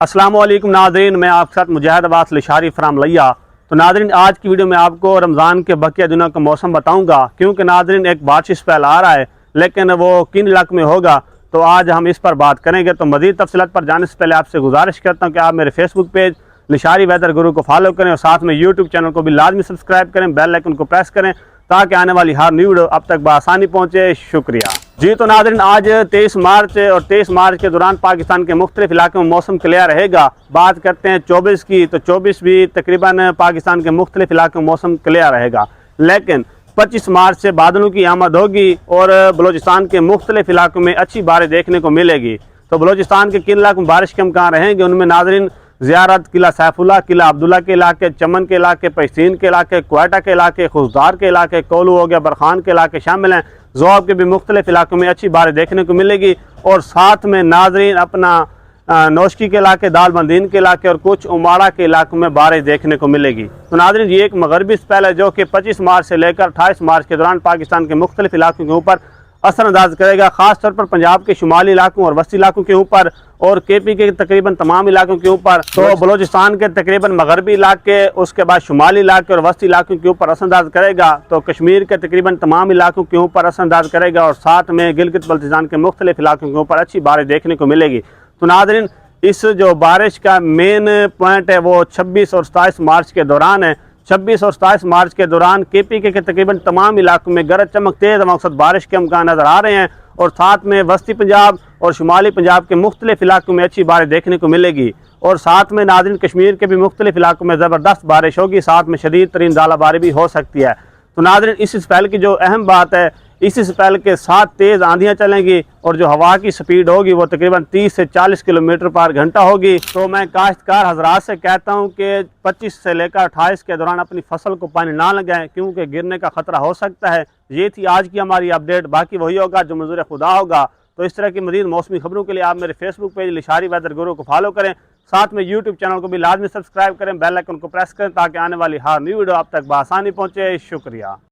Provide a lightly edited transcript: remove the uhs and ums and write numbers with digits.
अस्सलामुअलैकुम नाज़रीन, मैं आपके साथ मुजाहिद अब्बास लिशारी फ्राम लिया। तो नाज़रीन, आज की वीडियो में आपको रमज़ान के बकिया दिनों का मौसम बताऊंगा, क्योंकि नाज़रीन एक बारिश स्पेल आ रहा है, लेकिन वो किन इलाकों में होगा तो आज हम इस पर बात करेंगे। तो मज़ीद तफसीलात पर जाने से पहले आपसे गुजारिश करता हूँ कि आप मेरे फेसबुक पेज लिशारी वेदर गुरु को फॉलो करें और साथ में यूट्यूब चैनल को भी लाजमी सब्सक्राइब करें, बेल आइकन को प्रेस करें ताकि आने वाली हर न्यू वीडियो अब तक बआसानी पहुँचे। शुक्रिया जी। तो नाज़रीन, आज 23 मार्च और 23 मार्च के दौरान पाकिस्तान के मुख्तलिफ इलाकों में मौसम क्लियर रहेगा। बात करते हैं 24 की, तो 24 भी तकरीबन पाकिस्तान के मुख्तलिफ इलाकों में मौसम क्लियर रहेगा, लेकिन 25 मार्च से बादलों की आमद होगी और बलूचिस्तान के मुख्तलिफ इलाकों में अच्छी बारिश देखने को मिलेगी। तो बलूचिस्तान के किन इलाकों में बारिश के इम्कान रहेंगे, उनमें नाज़रीन ज़ियारत, किला सैफुल्ला, किला अब्दुल्ला के इलाके, चमन के इलाके, पैसीन के इलाके, क्वेटा के इलाके, खुशदार के इलाके, कोलू हो गया, बरखान के इलाके शामिल हैं। ज़ोब के भी मुख्तलिफ इलाकों में अच्छी बारिश देखने को मिलेगी और साथ में नाज़रीन अपना नौशकी के इलाके, दालबंदीन के इलाके और कुछ उमाड़ा के इलाकों में बारिश देखने को मिलेगी। तो नाज़रीन, ये एक मगरबी स्पेल है जो कि 25 मार्च से लेकर 28 मार्च के दौरान पाकिस्तान के मुख्तलिफ इलाकों के ऊपर असरअंदाज करेगा, ख़ास तौर पर पंजाब के शुमाली इलाकों और वस्ती इलाकों के ऊपर और केपी के तकरीबन तमाम इलाकों के ऊपर। तो बलूचिस्तान के तकरीबन मगरबी इलाके, उसके बाद शुमाली इलाके और वस्ती इलाकों के ऊपर असरअंदाज करेगा। तो कश्मीर के तकरीबन तमाम इलाकों के ऊपर असरअंदाज करेगा और साथ में गिलगित बल्तिस्तान के मुख्तलिफ इलाकों के ऊपर अच्छी बारिश देखने को मिलेगी। तो नाज़रीन, इस जो बारिश का मेन पॉइंट है वो 26 और 27 मार्च के दौरान है। 26 और 27 मार्च के दौरान केपी के तकरीबन तमाम इलाकों में गरज चमक तेज़ मकसद बारिश के इम्कान नज़र आ रहे हैं और साथ में वस्ती पंजाब और शुमाली पंजाब के मुख्तलिफ इलाकों में अच्छी बारिश देखने को मिलेगी और साथ में नाज़रीन कश्मीर के भी मुख्तलिफ इलाकों में ज़बरदस्त बारिश होगी, साथ में शदीद तरीन ज़ालाबारी भी हो सकती है। तो नाज़रीन, इस स्पेल की जो अहम बात है, इस स्पेल के साथ तेज़ आंधियाँ चलेंगी और जो हवा की स्पीड होगी वो तकरीबन 30 से 40 किलोमीटर पर घंटा होगी। तो मैं काश्तकार हजरात से कहता हूँ कि 25 से लेकर 28 के दौरान अपनी फसल को पानी ना लगाएं, क्योंकि गिरने का खतरा हो सकता है। ये थी आज की हमारी अपडेट, बाकी वही होगा जो मंजूर खुदा होगा। तो इस तरह की मज़ीद मौसमी खबरों के लिए आप मेरे फेसबुक पेज लिशारी वेदर गुरु को फॉलो करें, साथ में यूट्यूब चैनल को भी लाजमी सब्सक्राइब करें, बेल आइकन को प्रेस करें ताकि आने वाली हर न्यू वीडियो आप तक बआसानी पहुँचे। शुक्रिया।